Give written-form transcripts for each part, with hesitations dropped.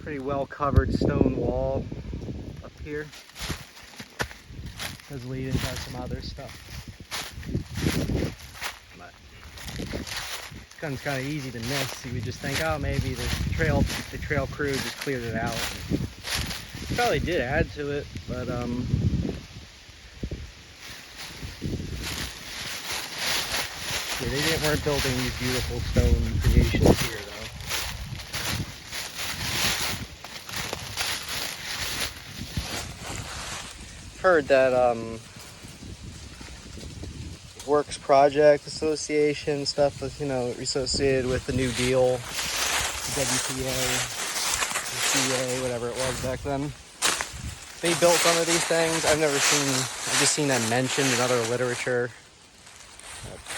Pretty well covered stone wall up here. Does lead into some other stuff. But this gun's kind of easy to miss. You would just think, oh, maybe the trail crew just cleared it out. Probably did add to it, but yeah, weren't building these beautiful stone creations here, though. Heard that Works Project Association stuff was, associated with the New Deal, WPA, CA, whatever it was back then. They built some of these things. I've just seen them mentioned in other literature.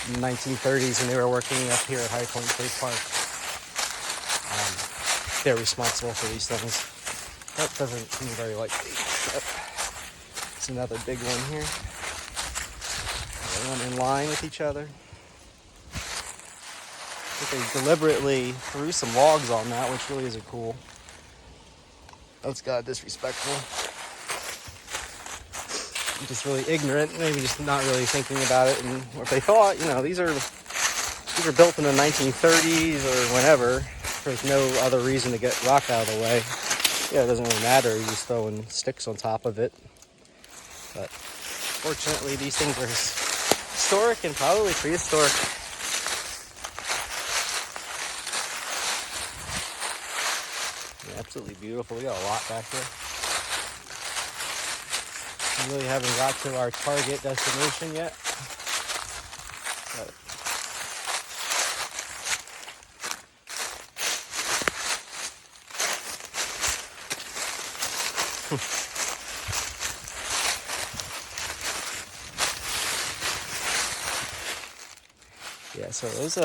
In the 1930s when they were working up here at High Point State Park. They're responsible for these things. That doesn't seem very likely. It's another big one here. They went in line with each other. But they deliberately threw some logs on that, which really isn't cool. That's kind of disrespectful. Just really ignorant, maybe just not really thinking about it. And if they thought, these are built in the 1930s or whenever, there's no other reason to get rock out of the way. Yeah, it doesn't really matter. You're just throwing sticks on top of it. But fortunately, these things are historic and probably prehistoric. Yeah, absolutely beautiful. We got a lot back here. We really haven't got to our target destination yet. But yeah, so this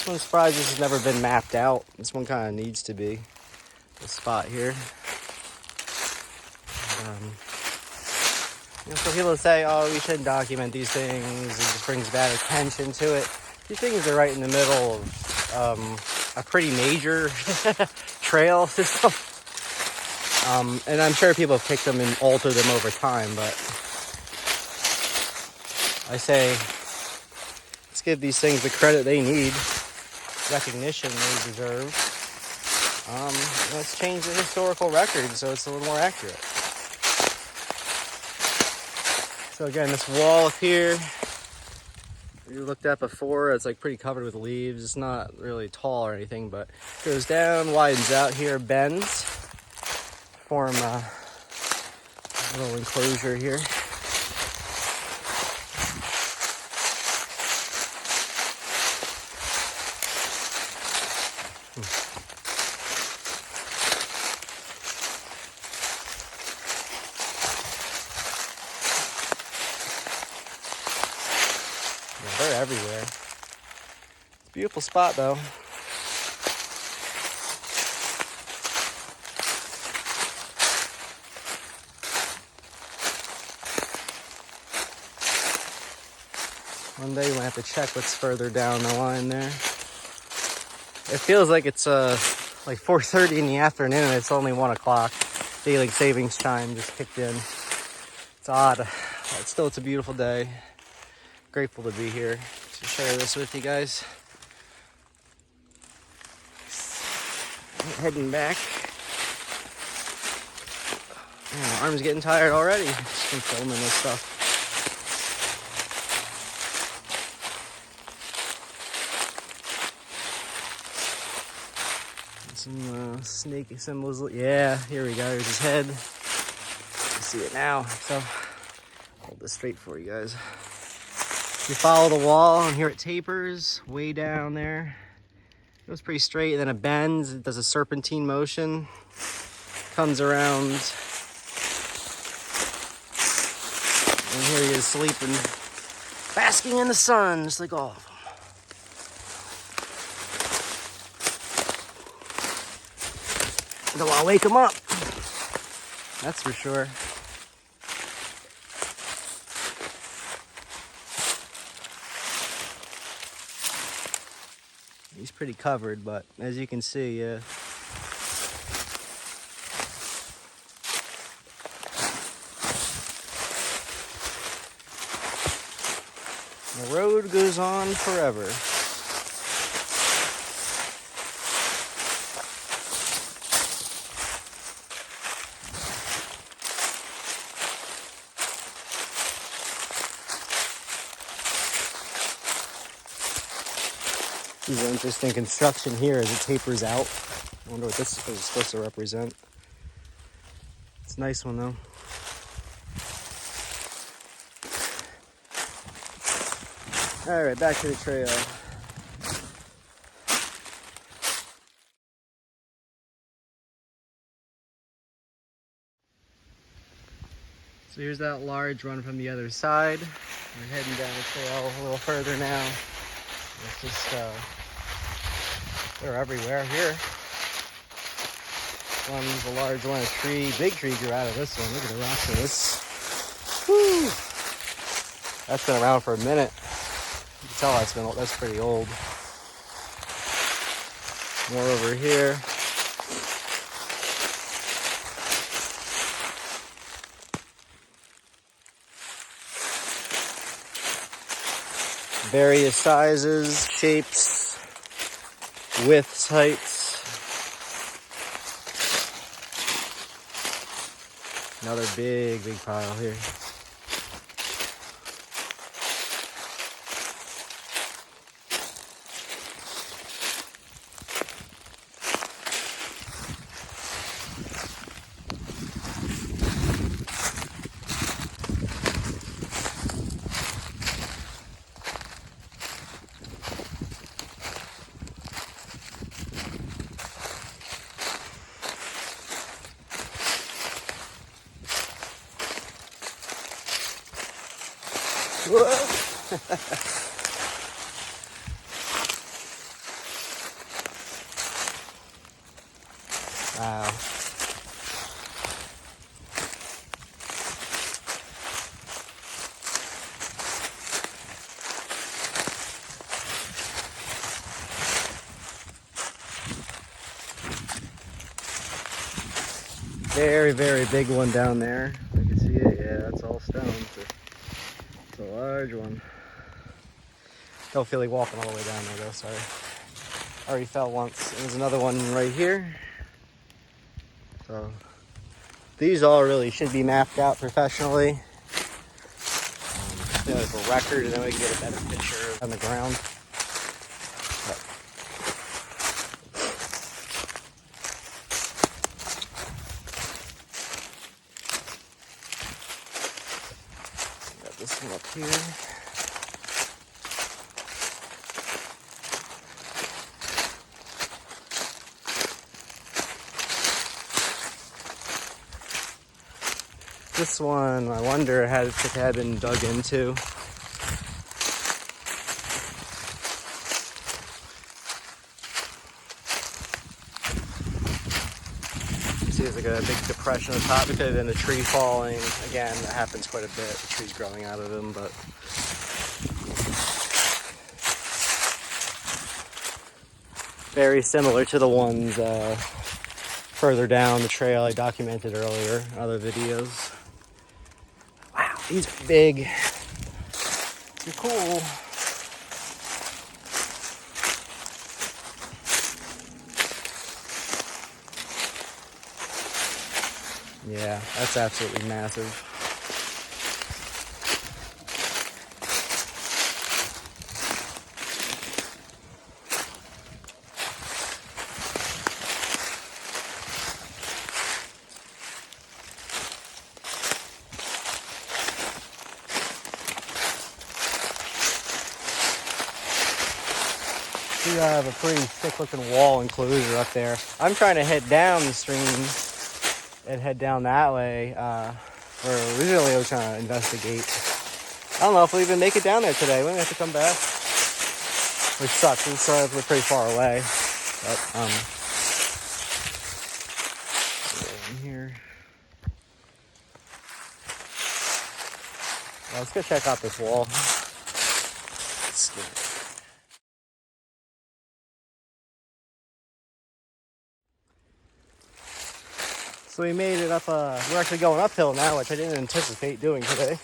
one's surprised this has never been mapped out. This one kind of needs to be. This spot here. So people say, oh, we shouldn't document these things, it just brings bad attention to it. These things are right in the middle of a pretty major trail system. And I'm sure people have picked them and altered them over time, but I say, let's give these things the credit they need, recognition they deserve. Let's change the historical record so it's a little more accurate. So again, this wall up here, you looked at before, it's like pretty covered with leaves. It's not really tall or anything, but it goes down, widens out here, bends, form a little enclosure here. They're everywhere. It's a beautiful spot, though. One day we'll have to check what's further down the line there. It feels like it's like 4:30 in the afternoon. It's only 1 o'clock. Daylight savings time just kicked in. It's odd, but still, it's a beautiful day. Grateful to be here to share this with you guys. Heading back. Man, my arm's getting tired already. Just been filming this stuff. Some snake symbols. Yeah, here we go. Here's his head. You see it now. So, hold this straight for you guys. You follow the wall, and here it tapers way down there. It goes pretty straight, and then it bends. It does a serpentine motion. Comes around. And here he is sleeping, basking in the sun, just like all of them. Until I'll wake him up. That's for sure. He's pretty covered, but as you can see, road goes on forever. This is an interesting construction here as it tapers out. I wonder what this is supposed to represent. It's a nice one though. Alright, back to the trail. So here's that large one from the other side. We're heading down the trail a little further now. It's just, they're everywhere here. One's a large one, a tree, big tree grew out of this one. Look at the rocks of this. Woo! That's been around for a minute. You can tell that's pretty old. More over here. Various sizes, shapes, widths, heights. Another big pile here. Wow. Very big one down there. You can see it. Yeah, that's all stone. It's a large one. Don't feel like walking all the way down there though, sorry. I already fell once. There's another one right here. So these all really should be mapped out professionally. Like a record, and then we can get a better picture on the ground. Got this one up here. This one, I wonder if it had been dug into. See, there's like a big depression on the top. It could have been a tree falling. Again, that happens quite a bit. The tree's growing out of them, but very similar to the ones further down the trail I documented earlier in other videos. Wow, these are big. They're cool. Yeah, that's absolutely massive. We have a pretty thick looking wall enclosure up there. I'm trying to head down the stream and head down that way. Where originally I was trying to investigate. I don't know if we'll even make it down there today. We might have to come back. Which sucks. We're pretty far away. But in here. Well, let's go check out this wall. So we made it up, we're actually going uphill now, which I didn't anticipate doing today.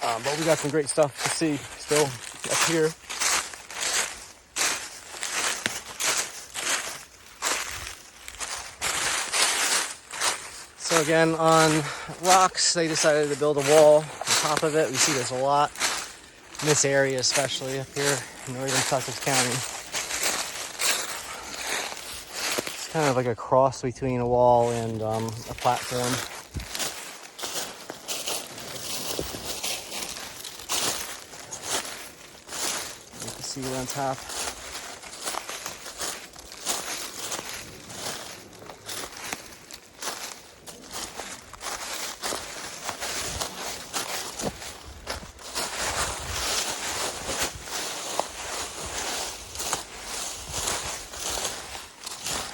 But we got some great stuff to see still up here. So again, on rocks, they decided to build a wall on top of it. We see this a lot in this area, especially up here in northern Sussex County. It's kind of like a cross between a wall and a platform. You can see it on top.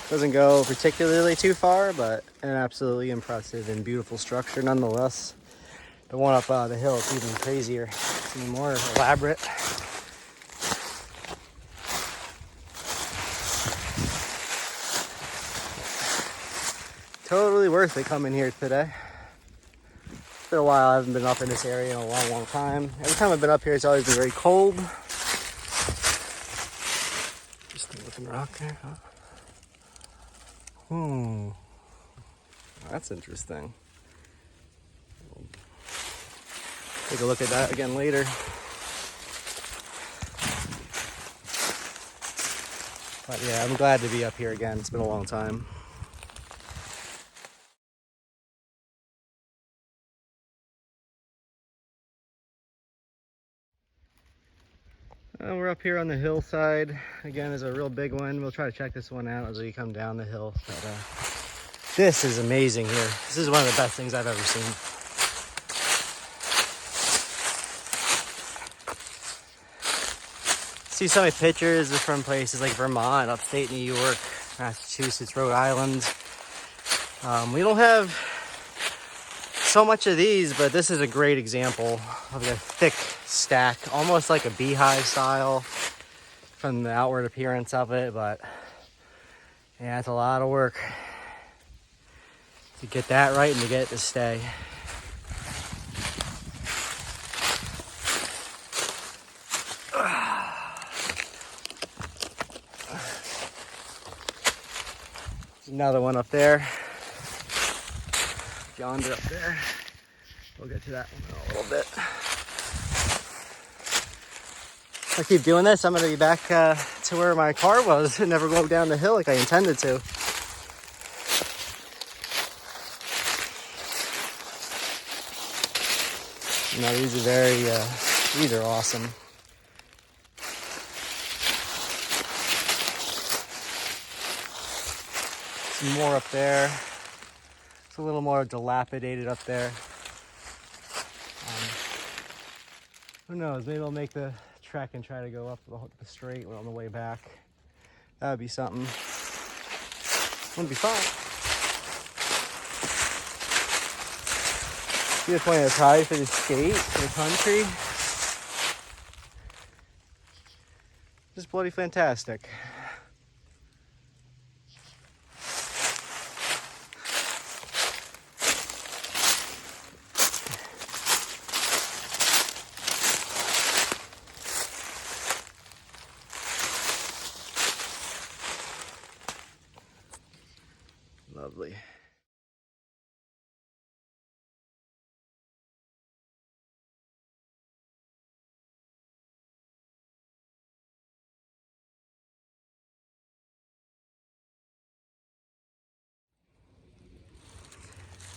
Doesn't go particularly too far, but an absolutely impressive and beautiful structure nonetheless. The one up the hill is even crazier. It's even more elaborate. Totally worth it coming here today. It's been a while. I haven't been up in this area in a long, long time. Every time I've been up here, it's always been very cold. Just a looking rock there, huh? That's interesting. We'll take a look at that again later. But yeah, I'm glad to be up here again. It's been a long time. We're up here on the hillside. Again, there's a real big one. We'll try to check this one out as we come down the hill. But, this is amazing here. This is one of the best things I've ever seen. See so many pictures from places like Vermont, upstate New York, Massachusetts, Rhode Island. We don't have so much of these, but this is a great example of a thick stack, almost like a beehive style from the outward appearance of it. But yeah, it's a lot of work to get that right and to get it to stay. There's another one up there. Yonder up there. We'll get to that one in a little bit. If I keep doing this, I'm going to be back to where my car was and never go down the hill like I intended to. No, these are these are awesome. Some more up there. It's a little more dilapidated up there. Who knows, maybe I'll make the trek and try to go up the straight on the way back. That would be something. Wouldn't be fun. See the point of pride for the state, for the country. Just bloody fantastic. Lovely.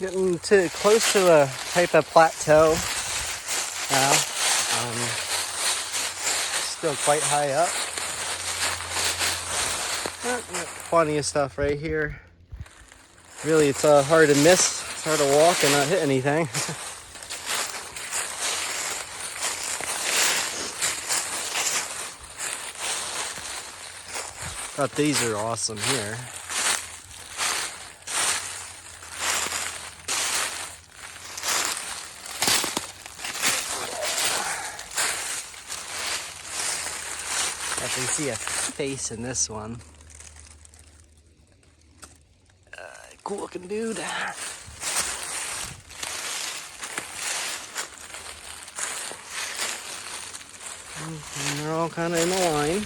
Getting close to a type of plateau now. Still quite high up. Plenty of stuff right here. Really, it's hard to miss. It's hard to walk and not hit anything. But these are awesome here. I can see a face in this one. Cool looking dude. And they're all kind of in a line.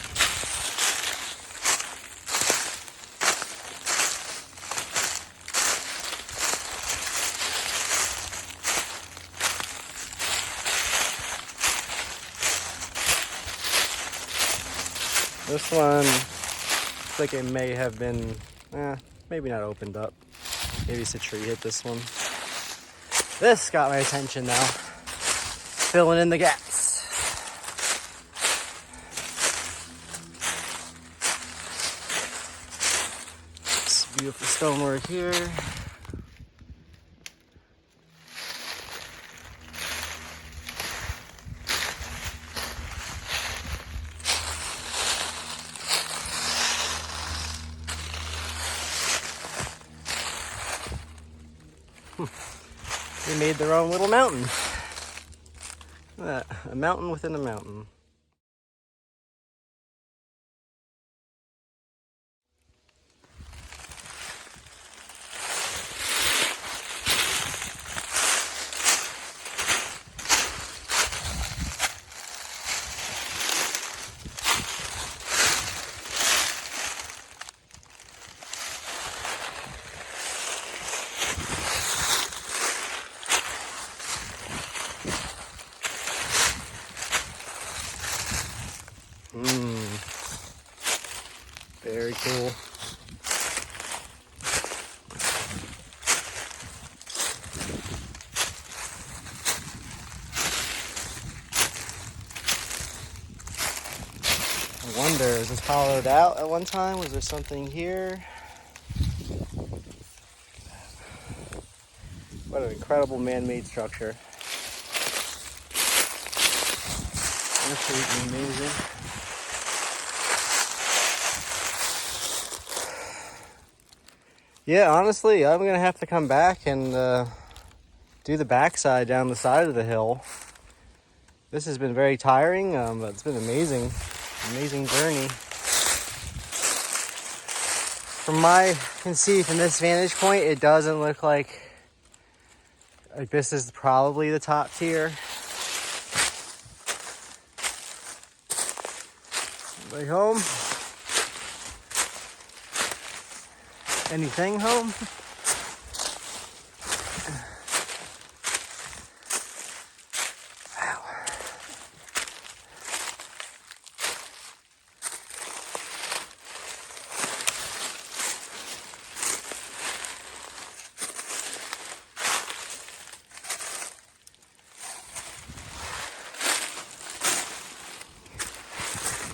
This one looks like it may have been, maybe not opened up. Maybe it's a tree hit this one. This got my attention though. Filling in the gaps. This beautiful stonework here. They made their own little mountain. Look at that, a mountain within a mountain. Very cool. I wonder, is this hollowed out at one time? Was there something here? What an incredible man-made structure. Absolutely amazing. Yeah, honestly, I'm gonna have to come back and do the backside down the side of the hill. This has been very tiring, but it's been amazing journey. From I can see from this vantage point, it doesn't look like this is probably the top tier. Anybody home? Anything home? Wow.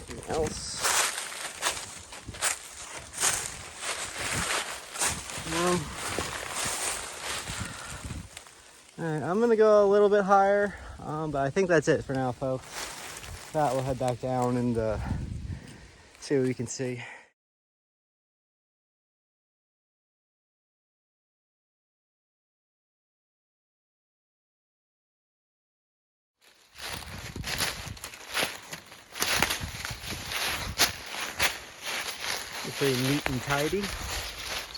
Anything else? Alright, I'm gonna go a little bit higher, but I think that's it for now, folks. That we'll head back down and see what we can see. It's pretty neat and tidy.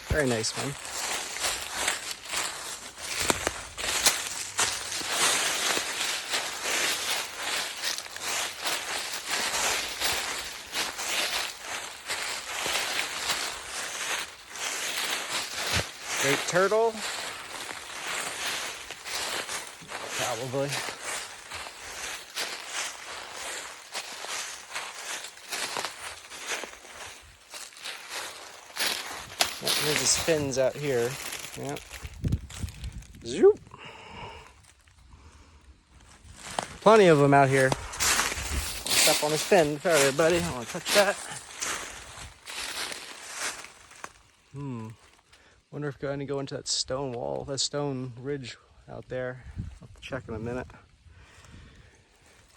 Very nice one. Great turtle. Probably. Yep, here's his fins out here. Yep. Zoop. Plenty of them out here. Step on his fin. Sorry, buddy. I don't want to touch that. Wonder if I need to go into that stone wall, that stone ridge out there. I'll have to check in a minute.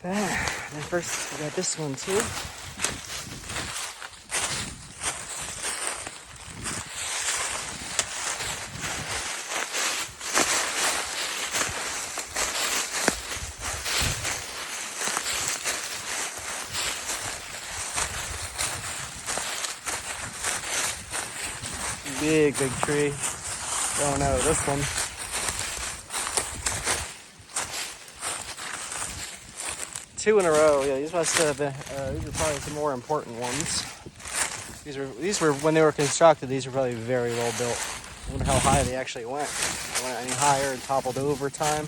And first, we got this one too. Big tree going out of this one. 2 in a row. Yeah, these must have been, these are probably some more important ones. These were when they were constructed, these were probably very well built. I wonder how high they actually went. They went any higher and toppled over time.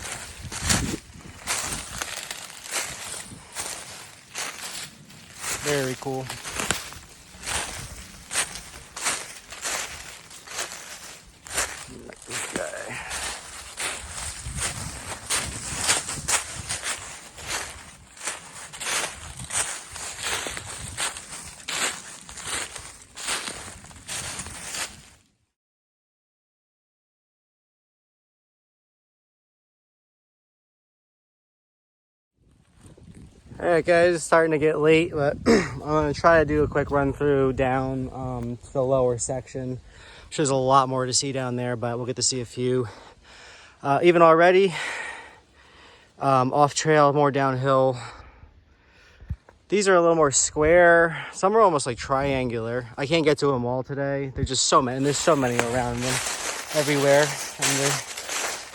Very cool. This guy. Alright guys, it's starting to get late, but I'm going to try to do a quick run through down to the lower section. There's a lot more to see down there, but we'll get to see a few. Even already, off trail, more downhill. These are a little more square. Some are almost like triangular. I can't get to them all today. There's just so many, and there's so many around them everywhere. And they're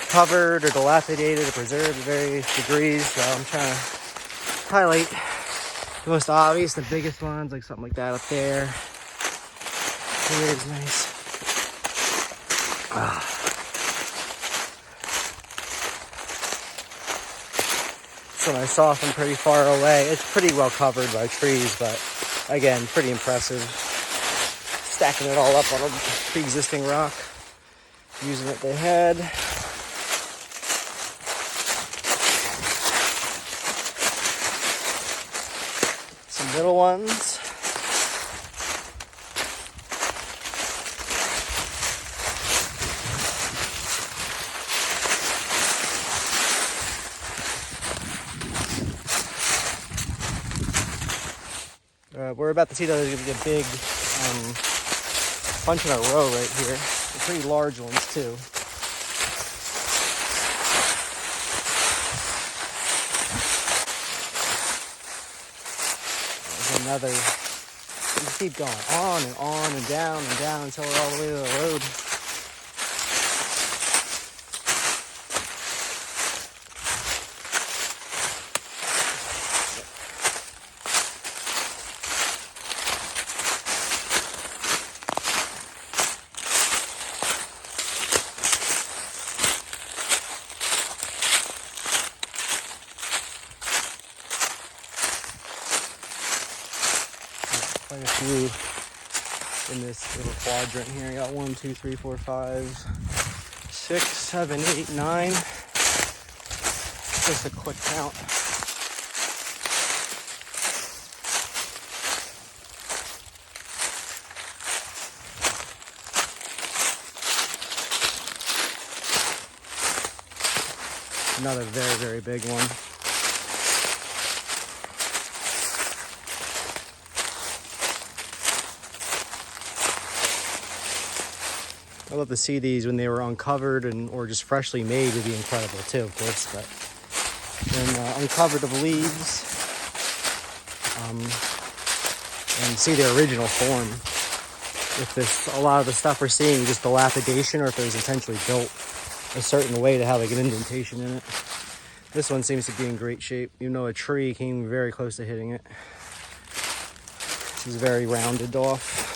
covered or dilapidated or preserved to various degrees, so I'm trying to highlight the most obvious, the biggest ones, like something like that up there. Here is nice. So I saw from pretty far away. It's pretty well covered by trees, but again, pretty impressive. Stacking it all up on a pre-existing rock, using what they had. Some little ones. We're about to see that there's going to be a big bunch in a row right here. They're pretty large ones too. There's another. Just keep going on and down until we're all the way to the road. Quite a few in this little quadrant here. I got 1, 2, 3, 4, 5, 6, 7, 8, 9. Just a quick count. Another very, very big one. I love to see these when they were uncovered or just freshly made would be incredible too, of course. But when uncovered of leaves and see their original form. If this, a lot of the stuff we're seeing is just dilapidation, or if it was intentionally built a certain way to have like an indentation in it. This one seems to be in great shape, even though a tree came very close to hitting it. This is very rounded off.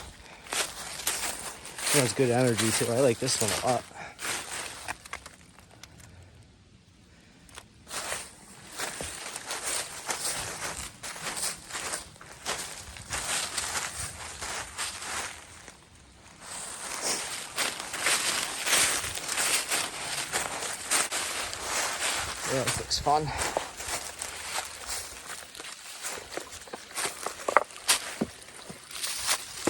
It has good energy too. I like this one a lot. Yeah, this looks fun.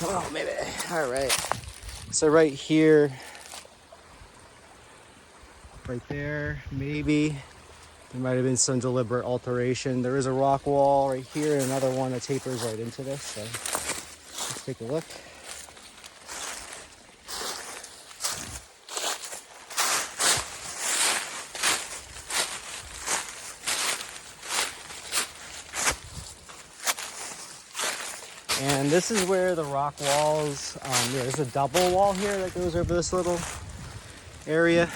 Oh, maybe. All right. So right here, right there, maybe there might have been some deliberate alteration. There is a rock wall right here, and another one that tapers right into this. So let's take a look. And this is where the rock walls, there's a double wall here that goes over this little area.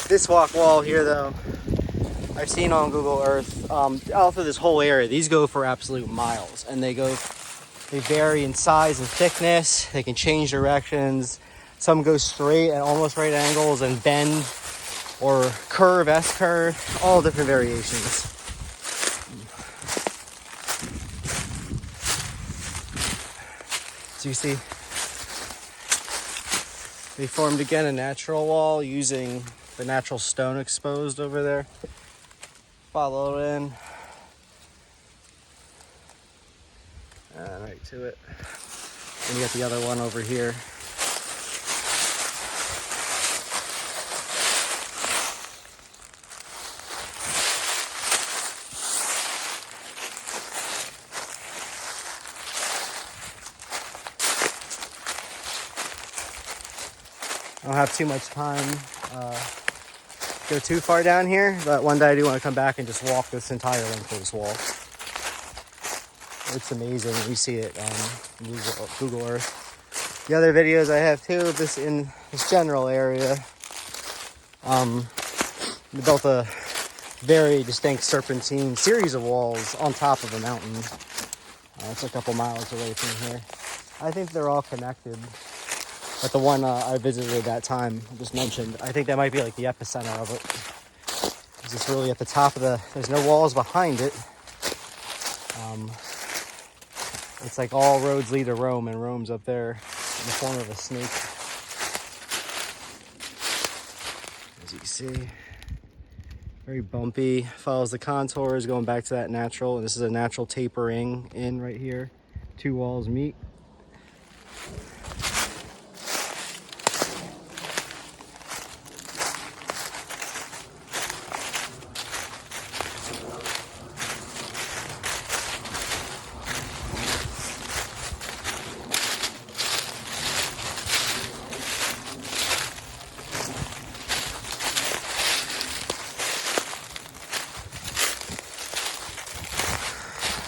This rock wall here though I've seen on Google Earth, all through this whole area, these go for absolute miles, and they vary in size and thickness. They can change directions. Some go straight at almost right angles and bend or curve, S-curve, all different variations. So you see, they formed again a natural wall using the natural stone exposed over there. Follow it in. And right to it. And you got the other one over here. I don't have too much time go too far down here, but one day I do want to come back and just walk this entire length of this wall. It's amazing. You see it on Google Earth. The other videos I have too of this in this general area, we built a very distinct serpentine series of walls on top of a mountain. It's a couple miles away from here. I think they're all connected. But the one I visited at that time, I just mentioned, I think that might be like the epicenter of it. It's just really at the top of there's no walls behind it. It's like all roads lead to Rome, and Rome's up there in the form of a snake. As you can see, very bumpy, follows the contours, going back to that natural. And this is a natural tapering in right here. Two walls meet.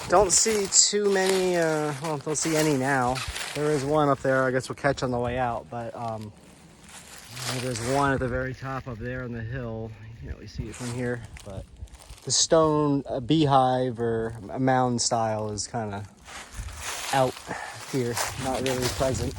Don't see too many, don't see any now. There is one up there, I guess we'll catch on the way out, but there's one at the very top up there on the hill. You can't really see it from here, but the stone beehive or a mound style is kind of out here, not really present.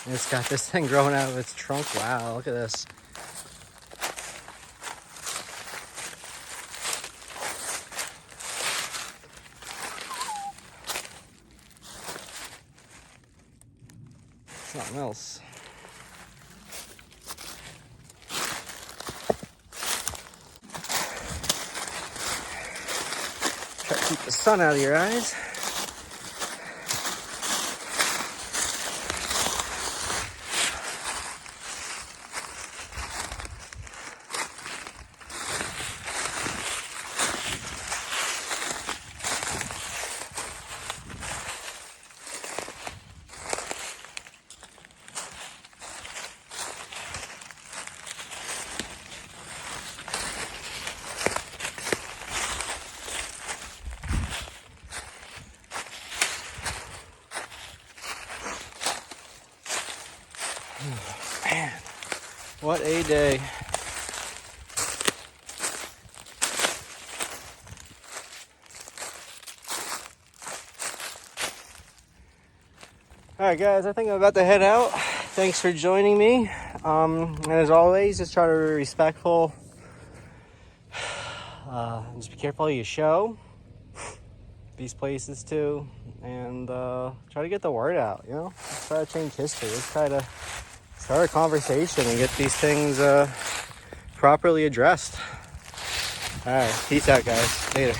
It's got this thing growing out of its trunk. Wow, look at this. Something else. Try to keep the sun out of your eyes. Man, what a day. All right, guys, I think I'm about to head out. Thanks for joining me. And as always, just try to be respectful. Just be careful who you show these places to, and try to get the word out, you know? Let's try to change history. Let's try to start a conversation and get these things properly addressed. All right, peace out, guys. Later.